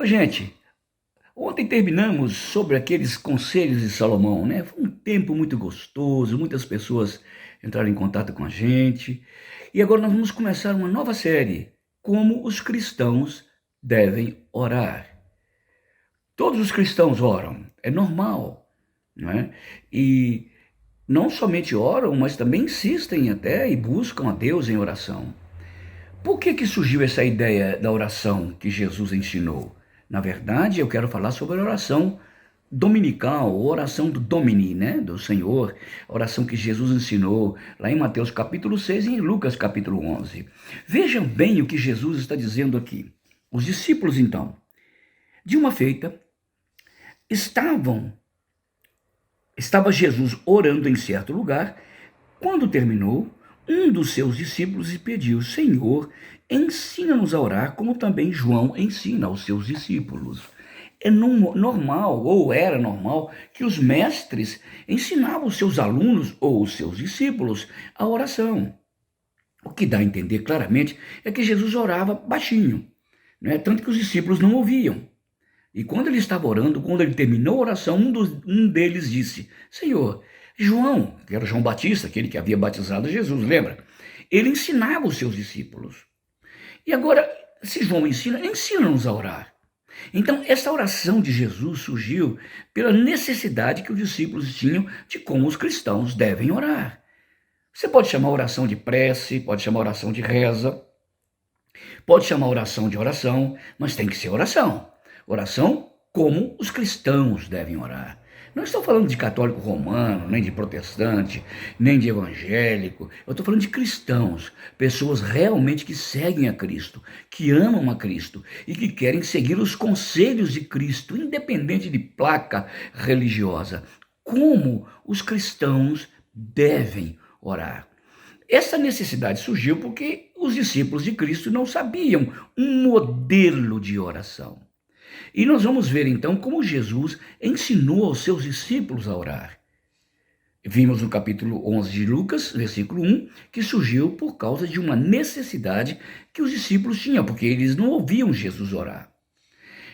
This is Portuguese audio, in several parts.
Gente, ontem terminamos sobre aqueles conselhos de Salomão, né? Foi um tempo muito gostoso, muitas pessoas entraram em contato com a gente. E agora nós vamos começar uma nova série, Como os cristãos devem orar. Todos os cristãos oram, é normal, não é? E não somente oram, mas também insistem até e buscam a Deus em oração. Por que surgiu essa ideia da oração que Jesus ensinou? Na verdade, eu quero falar sobre a oração dominical, a oração do Domini, né, do Senhor, a oração que Jesus ensinou lá em Mateus capítulo 6 e em Lucas capítulo 11. Vejam bem o que Jesus está dizendo aqui. Os discípulos, então, de uma feita, estava Jesus orando em certo lugar. Quando terminou, um dos seus discípulos lhe pediu: Senhor, ensina-nos a orar, como também João ensina aos seus discípulos. É normal, ou era normal, que os mestres ensinavam os seus alunos ou os seus discípulos a oração. O que dá a entender claramente é que Jesus orava baixinho, né? Tanto que os discípulos não ouviam. E quando ele estava orando, quando ele terminou a oração, um deles disse: Senhor, João, que era João Batista, aquele que havia batizado Jesus, lembra? Ele ensinava os seus discípulos. E agora, se João ensina, ensina-nos a orar. Então, essa oração de Jesus surgiu pela necessidade que os discípulos tinham de como os cristãos devem orar. Você pode chamar oração de prece, pode chamar oração de reza, pode chamar oração de oração, mas tem que ser oração. Oração como os cristãos devem orar. Não estou falando de católico romano, nem de protestante, nem de evangélico. Eu estou falando de cristãos, pessoas realmente que seguem a Cristo, que amam a Cristo e que querem seguir os conselhos de Cristo, independente de placa religiosa. Como os cristãos devem orar. Essa necessidade surgiu porque os discípulos de Cristo não sabiam um modelo de oração. E nós vamos ver então como Jesus ensinou aos seus discípulos a orar. Vimos no capítulo 11 de Lucas, versículo 1, que surgiu por causa de uma necessidade que os discípulos tinham, porque eles não ouviam Jesus orar.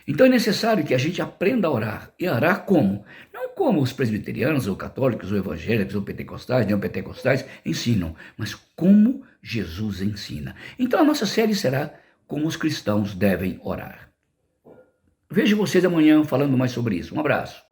Então é necessário que a gente aprenda a orar. E orar como? Não como os presbiterianos, ou católicos, ou evangélicos, ou pentecostais, neopentecostais ensinam, mas como Jesus ensina. Então a nossa série será Como os cristãos devem orar. Vejo vocês amanhã falando mais sobre isso. Um abraço.